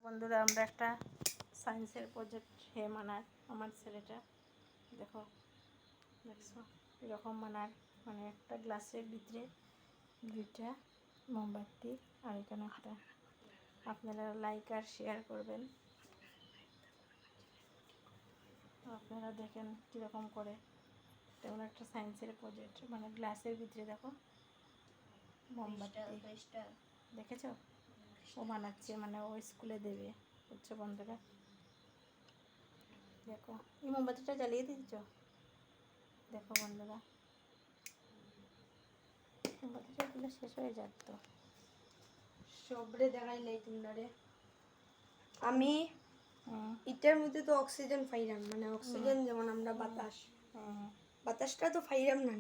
বন্ধুরা আমরা একটা সায়েন্সের প্রজেক্ট মানার আমার ছেলেটা দেখো দেখছো এরকম মানার মানে একটা গ্লাসের ভিতরে দুইটা মোমবাতি আর এখানে একটা আপনারা লাইক আর শেয়ার করবেন আপনারা দেখেন কীরকম করে তেমন একটা সায়েন্সের প্রজেক্ট মানে গ্লাসের ভিতরে দেখো মোমবাতি দেখেছো ও বানাচ্ছে মানে ও স্কুলে দেবে বুঝছো বন্ধুরা দেখো এই মোমবাতিটা জ্বালিয়ে দিচ্ছ দেখো বন্ধুরা মোমবাতিটা দিলে শেষ হয়ে যাক তো সবরে দেখাইলে তোমরা রে আমি এটার মধ্যে তো অক্সিজেন পাইলাম মানে অক্সিজেন যেমন আমরা বাতাসটা তো পাইলাম না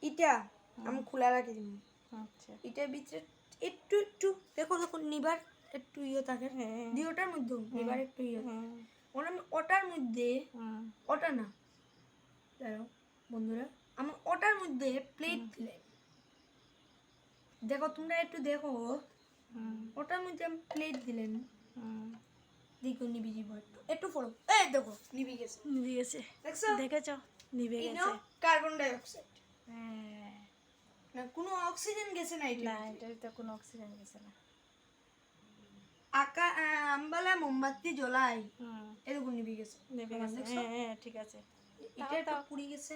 এটা আমি খোলা রাখি দিব আচ্ছা এটার ভিতরে একটু একটু দেখো দেখো নিবার একটু ইয়ে থাকে দুইটার মধ্যে নিবার একটু ইয়ে ওর আমি ওটার মধ্যে ওটা না দাঁড়াও বন্ধুরা আমি ওটার মধ্যে প্লেট দিলে দেখো তোমরা একটু দেখো ওটার মধ্যে আমি প্লেট দিলেন দেখো নিবি যাব একটু ফলো এই দেখো নিবি গেছে দেখছো দেখেছো নিভে গেছে কার্বন ডাই অক্সাইড না কোনো অক্সিজেন গেছে না না এটাতে কোনো অক্সিজেন গেছে না আমবালা মোমবাতি জ্বলাই এরকম নিবি গেছে হ্যাঁ ঠিক আছে এটা একটা পুড়ি গেছে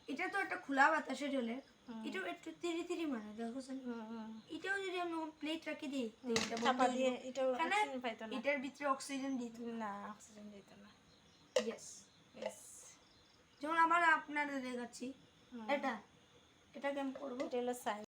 এটা তো একটা খোলা বাতাসে জ্বলে এটাও একটু তিরি তিরি মারে দেখো এটাও যদি আমি প্লেট রাখি দিই চাপা দিয়ে এটাও অক্সিজেন পাইতো না এটার ভিতরে অক্সিজেন দিত না অক্সিজেন দিত না ইয়েস ইয়েস যেমন আমরা আপনাদের দেখাচ্ছি এটা এটাকে আমি করবো এটা হলো সাইন্স